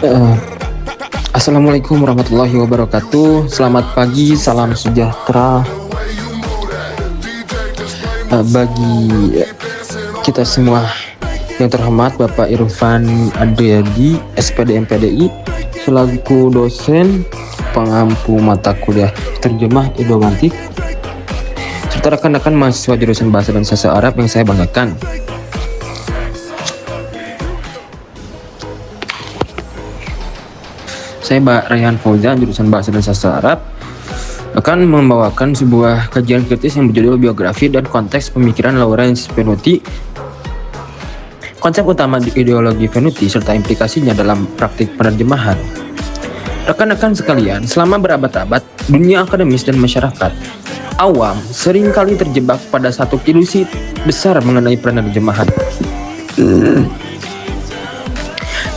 Eh, Assalamualaikum warahmatullahi wabarakatuh. Selamat pagi, salam sejahtera bagi kita semua. Yang terhormat Bapak Irfan Adriadi, SPD MPDI, selaku dosen pengampu mata kuliah terjemah idiomatik, serta rekan-rekan mahasiswa jurusan Bahasa dan Sastra Arab yang saya banggakan. Saya Mbak Rayhan Fauzan, jurusan Bahasa dan Sastra Arab, akan membawakan sebuah kajian kritis yang berjudul Biografi dan Konteks Pemikiran Lawrence Venuti, konsep utama ideologi Venuti, serta implikasinya dalam praktik penerjemahan. Rekan-rekan sekalian, selama berabad-abad, dunia akademis dan masyarakat awam seringkali terjebak pada satu ilusi besar mengenai penerjemahan.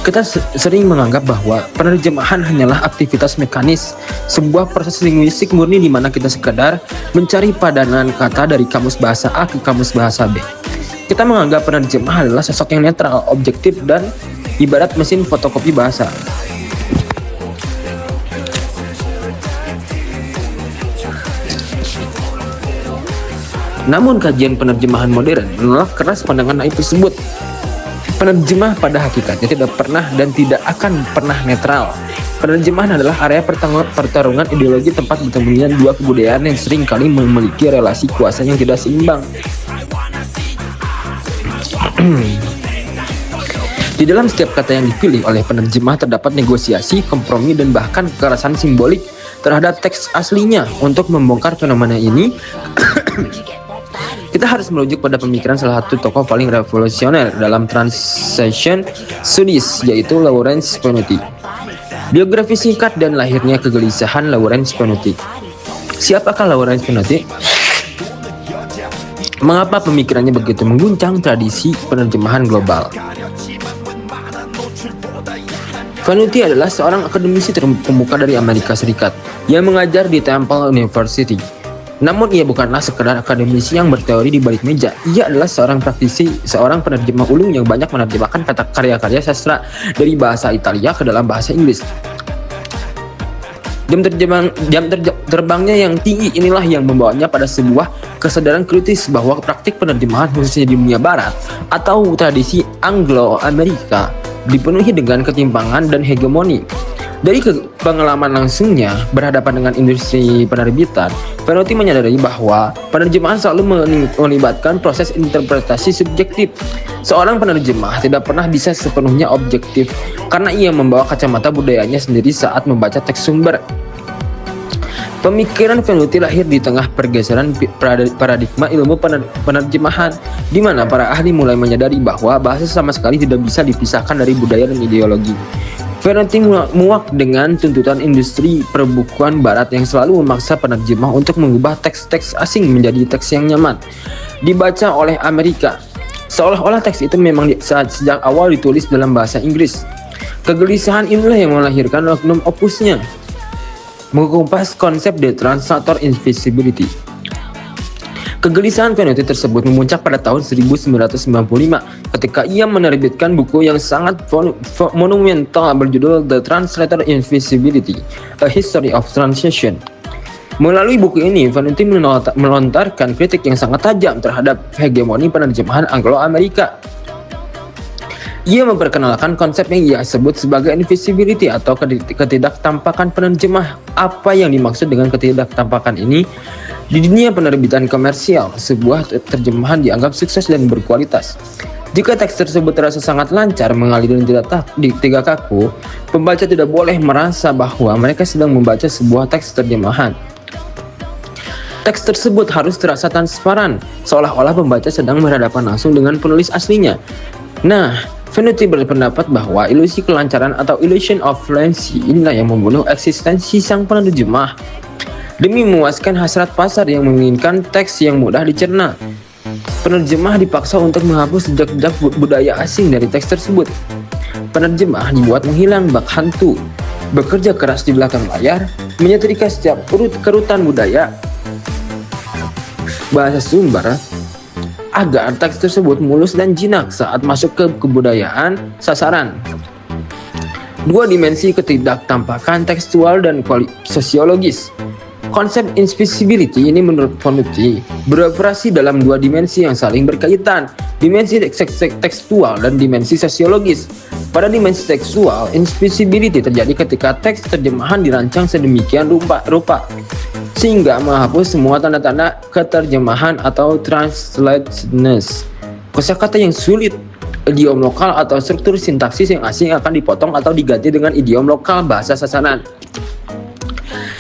Kita sering menganggap bahwa penerjemahan hanyalah aktivitas mekanis, sebuah proses linguistik murni di mana kita sekadar mencari padanan kata dari kamus bahasa A ke kamus bahasa B. Kita menganggap penerjemah adalah sosok yang netral, objektif, dan ibarat mesin fotokopi bahasa. Namun kajian penerjemahan modern menolak keras pandangan naif tersebut. Penerjemah pada hakikatnya tidak pernah dan tidak akan pernah netral. Penerjemahan adalah area pertarungan ideologi, tempat bertemunya dua kebudayaan yang sering kali memiliki relasi kuasa yang tidak seimbang. Di dalam setiap kata yang dipilih oleh penerjemah terdapat negosiasi, kompromi, dan bahkan kekerasan simbolik terhadap teks aslinya. Untuk membongkar fenomena ini, kita harus merujuk pada pemikiran salah satu tokoh paling revolusioner dalam translation studies, yaitu Lawrence Venuti. Biografi singkat dan lahirnya kegelisahan Lawrence Venuti. Siapakah Lawrence Venuti? Mengapa pemikirannya begitu mengguncang tradisi penerjemahan global? Venuti adalah seorang akademisi terkemuka dari Amerika Serikat yang mengajar di Temple University. Namun ia bukanlah sekedar akademisi yang berteori di balik meja. Ia adalah seorang praktisi, seorang penerjemah ulung yang banyak menerjemahkan kata karya-karya sastra dari bahasa Italia ke dalam bahasa Inggris. Jam terbangnya yang tinggi inilah yang membawanya pada sebuah kesadaran kritis bahwa praktik penerjemahan khususnya di dunia barat atau tradisi Anglo-Amerika dipenuhi dengan ketimpangan dan hegemoni. Dari pengalaman langsungnya berhadapan dengan industri penerbitan, Venuti menyadari bahwa penerjemahan selalu melibatkan proses interpretasi subjektif. Seorang penerjemah tidak pernah bisa sepenuhnya objektif karena ia membawa kacamata budayanya sendiri saat membaca teks sumber. Pemikiran Venuti lahir di tengah pergeseran paradigma ilmu penerjemahan, di mana para ahli mulai menyadari bahwa bahasa sama sekali tidak bisa dipisahkan dari budaya dan ideologi. Venuti muak dengan tuntutan industri perbukuan barat yang selalu memaksa penerjemah untuk mengubah teks-teks asing menjadi teks yang nyaman dibaca oleh Amerika, seolah-olah teks itu memang sejak awal ditulis dalam bahasa Inggris. Kegelisahan inilah yang melahirkan magnum opusnya, mengupas konsep The Translator Invisibility. Kegelisahan Venuti tersebut memuncak pada tahun 1995 ketika ia menerbitkan buku yang sangat monumental berjudul The Translator Invisibility: A History of Translation. Melalui buku ini, Venuti melontarkan kritik yang sangat tajam terhadap hegemoni penerjemahan Anglo-Amerika. Ia memperkenalkan konsep yang ia sebut sebagai invisibility atau ketidaktampakan penerjemah. Apa yang dimaksud dengan ketidaktampakan ini? Di dunia penerbitan komersial, sebuah terjemahan dianggap sukses dan berkualitas jika teks tersebut terasa sangat lancar, mengalir dan tidak kaku. Pembaca tidak boleh merasa bahwa mereka sedang membaca sebuah teks terjemahan. Teks tersebut harus terasa transparan, seolah-olah pembaca sedang berhadapan langsung dengan penulis aslinya. Nah, Venuti berpendapat bahwa ilusi kelancaran atau illusion of fluency inilah yang membunuh eksistensi sang penerjemah. Demi memuaskan hasrat pasar yang menginginkan teks yang mudah dicerna, penerjemah dipaksa untuk menghapus jejak-jejak budaya asing dari teks tersebut. Penerjemah dibuat menghilang bak hantu, bekerja keras di belakang layar, menyetrika setiap kerutan budaya bahasa sumber agar teks tersebut mulus dan jinak saat masuk ke kebudayaan sasaran. Dua dimensi ketidaktampakan tekstual dan sosiologis. Konsep invisibility ini menurut Venuti beroperasi dalam dua dimensi yang saling berkaitan, dimensi tekstual dan dimensi sosiologis. Pada dimensi tekstual, invisibility terjadi ketika teks terjemahan dirancang sedemikian rupa sehingga menghapus semua tanda-tanda keterjemahan atau translateness. Kosakata yang sulit, idiom lokal atau struktur sintaksis yang asing akan dipotong atau diganti dengan idiom lokal bahasa sasaran.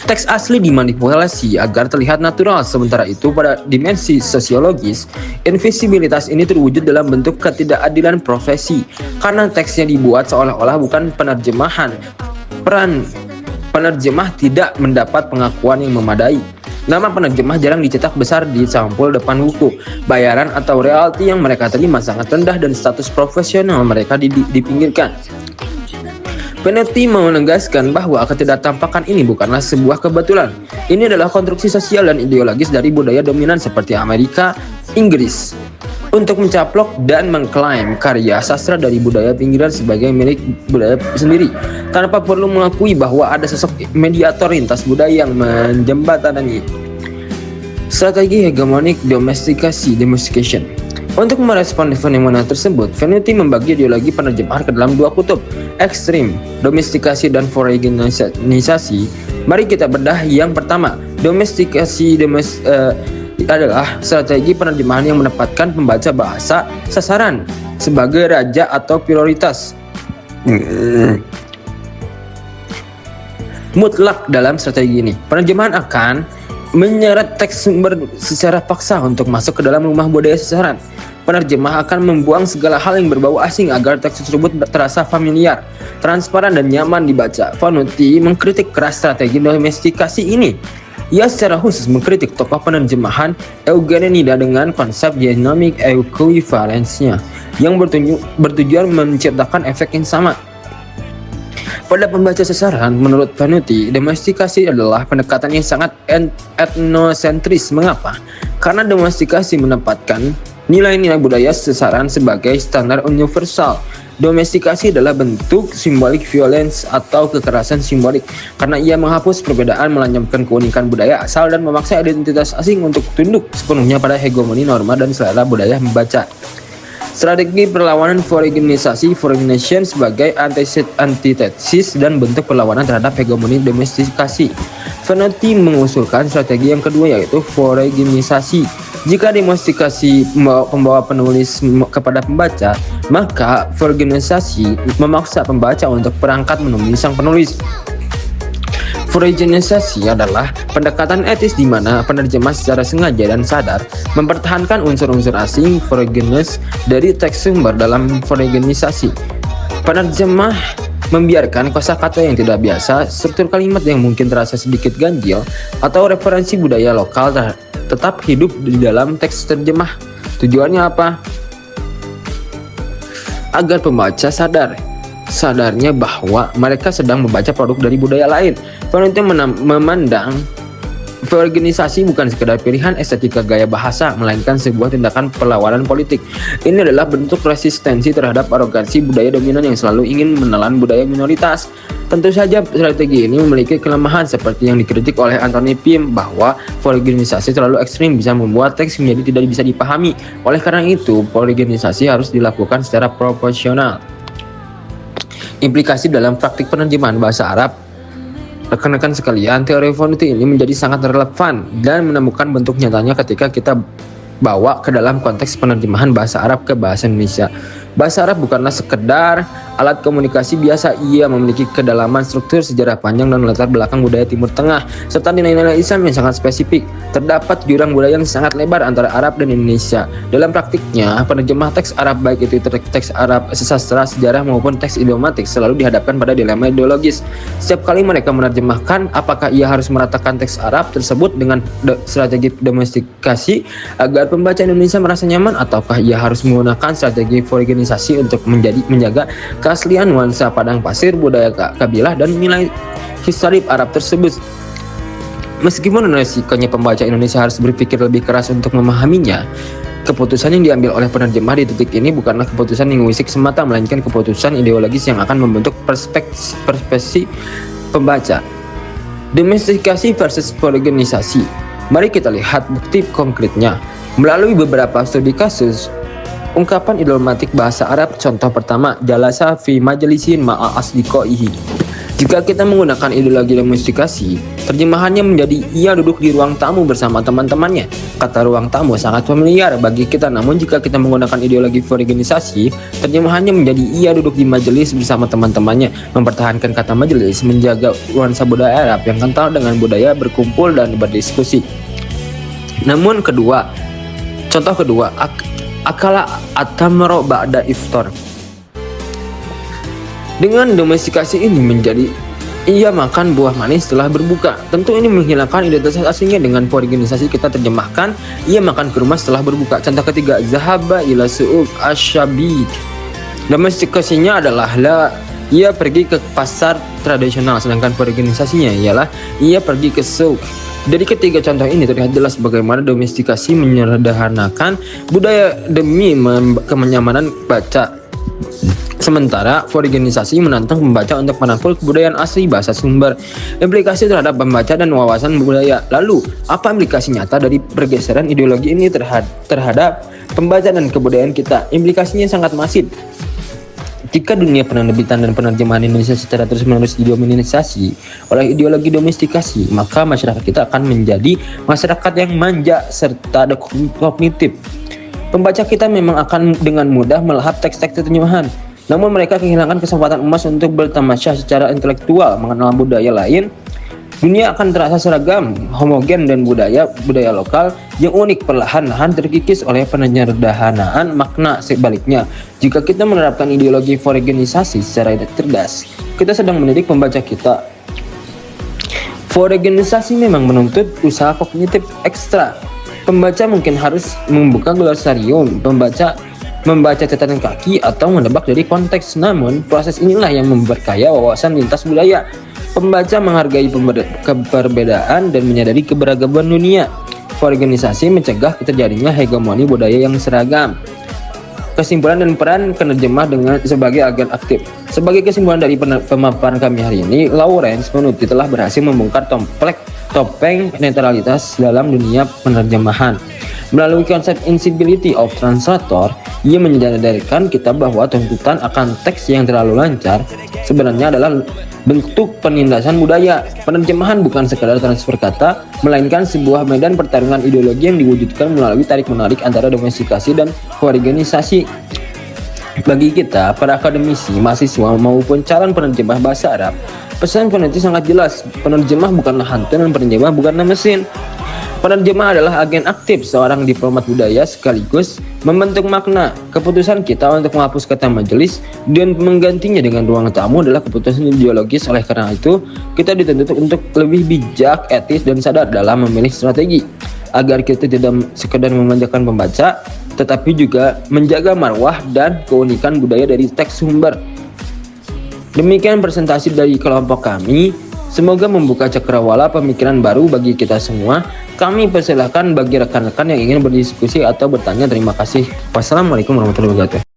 Teks asli dimanipulasi agar terlihat natural, sementara itu pada dimensi sosiologis, invisibilitas ini terwujud dalam bentuk ketidakadilan profesi, karena teksnya dibuat seolah-olah bukan penerjemahan. Peran penerjemah tidak mendapat pengakuan yang memadai. Nama penerjemah jarang dicetak besar di sampul depan buku. Bayaran atau royalti yang mereka terima sangat rendah dan status profesional mereka dipinggirkan. Venuti menegaskan bahwa ketidaktampakan ini bukanlah sebuah kebetulan. Ini adalah konstruksi sosial dan ideologis dari budaya dominan seperti Amerika, Inggris, untuk mencaplok dan mengklaim karya sastra dari budaya pinggiran sebagai milik budaya sendiri, tanpa perlu mengakui bahwa ada sosok mediator lintas budaya yang menjembatani. Strategi hegemonik domestication. Untuk merespon fenomena tersebut, Venuti membagi ideologi penerjemahan ke dalam dua kutub ekstrim, domestikasi dan foreignisasi. Mari kita bedah yang pertama. Domestikasi adalah strategi penerjemahan yang menempatkan pembaca bahasa sasaran sebagai raja atau prioritas mutlak dalam strategi ini. Penerjemahan akan menyeret teks sumber secara paksa untuk masuk ke dalam rumah budaya sasaran. Penerjemah akan membuang segala hal yang berbau asing agar teks tersebut terasa familiar, transparan, dan nyaman dibaca. Venuti mengkritik keras strategi domestikasi ini. Ia secara khusus mengkritik tokoh penerjemahan Eugene Nida dengan konsep dynamic equivalence-nya yang bertujuan menciptakan efek yang sama. Pada pembaca sasaran, menurut Venuti, domestikasi adalah pendekatan yang sangat etnosentris. Mengapa? Karena domestikasi menempatkan nilai-nilai budaya sasaran sebagai standar universal. Domestikasi adalah bentuk simbolik violence atau kekerasan simbolik, karena ia menghapus perbedaan, melanjutkan keunikan budaya asal, dan memaksa identitas asing untuk tunduk sepenuhnya pada hegemoni norma dan selera budaya membaca. Strategi perlawanan foreignisation sebagai antitesis dan bentuk perlawanan terhadap hegemoni domestikasi. Venuti mengusulkan strategi yang kedua, yaitu foreignisasi. Jika domestikasi pembawa penulis kepada pembaca, maka foreignisasi memaksa pembaca untuk berangkat menemui sang penulis. Foreignisasi adalah pendekatan etis di mana penerjemah secara sengaja dan sadar mempertahankan unsur-unsur asing foreignness dari teks sumber dalam foreignisasi. Penerjemah membiarkan kosakata yang tidak biasa, struktur kalimat yang mungkin terasa sedikit ganjil, atau referensi budaya lokal tetap hidup di dalam teks terjemah. Tujuannya apa? Agar pembaca sadarnya bahwa mereka sedang membaca produk dari budaya lain. Venuti memandang foreignisasi bukan sekedar pilihan estetika gaya bahasa, melainkan sebuah tindakan perlawanan politik. Ini adalah bentuk resistensi terhadap arogansi budaya dominan yang selalu ingin menelan budaya minoritas. Tentu saja strategi ini memiliki kelemahan seperti yang dikritik oleh Anthony Pym, bahwa foreignisasi terlalu ekstrim bisa membuat teks menjadi tidak bisa dipahami. Oleh karena itu, foreignisasi harus dilakukan secara proporsional. Implikasi dalam praktik penerjemahan bahasa Arab. Rekan-rekan sekalian, teori Venuti ini menjadi sangat relevan dan menemukan bentuk nyatanya ketika kita bawa ke dalam konteks penerjemahan bahasa Arab ke bahasa Indonesia. Bahasa Arab bukanlah sekedar alat komunikasi biasa, ia memiliki kedalaman struktur, sejarah panjang, dan latar belakang budaya Timur Tengah, serta nilai-nilai Islam yang sangat spesifik. Terdapat jurang budaya yang sangat lebar antara Arab dan Indonesia. Dalam praktiknya, penerjemah teks Arab, baik itu teks Arab sastra, sejarah, maupun teks idiomatik, selalu dihadapkan pada dilema ideologis. Setiap kali mereka menerjemahkan, apakah ia harus meratakan teks Arab tersebut dengan strategi domestikasi agar pembaca Indonesia merasa nyaman, ataukah ia harus menggunakan strategi foreignisasi untuk menjaga keaslian nuansa padang pasir, budaya kabilah, dan nilai historik Arab tersebut. Meskipun resikonya pembaca Indonesia harus berpikir lebih keras untuk memahaminya, Keputusan yang diambil oleh penerjemah di titik ini bukanlah keputusan linguistik semata, melainkan keputusan ideologis yang akan membentuk perspektif pembaca. Domestikasi versus poligenisasi. Mari kita lihat bukti konkretnya. Melalui beberapa studi kasus, ungkapan idiomatik bahasa Arab, contoh pertama, jalasa fi majlisin ma'a asdiqaihi. Jika kita menggunakan ideologi domestikasi, terjemahannya menjadi ia duduk di ruang tamu bersama teman-temannya. Kata ruang tamu sangat familiar bagi kita, namun jika kita menggunakan ideologi poligenisasi, terjemahannya menjadi ia duduk di majelis bersama teman-temannya. Mempertahankan kata majelis menjaga nuansa budaya Arab yang kental dengan budaya berkumpul dan berdiskusi. Namun contoh kedua, akala atamro ba'da iftar. Dengan domestikasi ini menjadi ia makan buah manis setelah berbuka. Tentu ini menghilangkan identitas aslinya. Dengan poligenisasi kita terjemahkan ia makan kurma setelah berbuka. Contoh ketiga, zahaba ila su'uq asyabid. Domestikasinya adalah ia pergi ke pasar tradisional, sedangkan poligenisasinya ialah ia pergi ke souk. Dari ketiga contoh ini terlihat jelas bagaimana domestikasi menyederhanakan budaya demi kenyamanan baca. Sementara poligenisasi menantang pembaca untuk merangkul kebudayaan asli bahasa sumber. Implikasi terhadap pembaca dan wawasan budaya. Lalu, apa implikasi nyata dari pergeseran ideologi ini terhadap pembaca dan kebudayaan kita? Implikasinya sangat masif. Jika dunia penerbitan dan penerjemahan Indonesia secara terus-menerus didominasi oleh ideologi domestikasi, maka masyarakat kita akan menjadi masyarakat yang manja serta kognitif. Pembaca kita memang akan dengan mudah melahap teks-teks terjemahan. Namun mereka kehilangan kesempatan emas untuk bertamasya secara intelektual, mengenal budaya lain. Dunia akan terasa seragam, homogen, dan budaya lokal yang unik perlahan-lahan terkikis oleh penyederhanaan makna. Sebaliknya, jika kita menerapkan ideologi poligenisasi secara cerdas, kita sedang mendidik pembaca kita. Poligenisasi memang menuntut usaha kognitif ekstra. Pembaca mungkin harus membuka glossarium, membaca catatan kaki atau menebak dari konteks. Namun proses inilah yang memperkaya wawasan lintas budaya. Pembaca menghargai perbedaan dan menyadari keberagaman dunia. Poligenisasi mencegah terjadinya hegemoni budaya yang seragam. Kesimpulan dan peran penerjemah sebagai agen aktif. Sebagai kesimpulan dari pemaparan kami hari ini, Lawrence Venuti telah berhasil membongkar topeng netralitas dalam dunia penerjemahan. Melalui konsep Invisibility of Translator, ia menyadarkan kita bahwa tuntutan akan teks yang terlalu lancar sebenarnya adalah bentuk penindasan budaya. Penerjemahan bukan sekadar transfer kata, melainkan sebuah medan pertarungan ideologi yang diwujudkan melalui tarik-menarik antara domestikasi dan poligenisasi. Bagi kita, para akademisi, mahasiswa, maupun calon penerjemah bahasa Arab, pesan Venuti sangat jelas. Penerjemah bukanlah hantu dan penerjemah bukanlah mesin. Penerjemah adalah agen aktif, seorang diplomat budaya sekaligus membentuk makna. Keputusan kita untuk menghapus kata majelis dan menggantinya dengan ruang tamu adalah keputusan ideologis. Oleh karena itu, kita dituntut untuk lebih bijak, etis, dan sadar dalam memilih strategi agar kita tidak sekedar memanjakan pembaca, tetapi juga menjaga marwah dan keunikan budaya dari teks sumber. Demikian presentasi dari kelompok kami. Semoga membuka cakrawala pemikiran baru bagi kita semua. Kami persilahkan bagi rekan-rekan yang ingin berdiskusi atau bertanya. Terima kasih. Wassalamualaikum warahmatullahi wabarakatuh.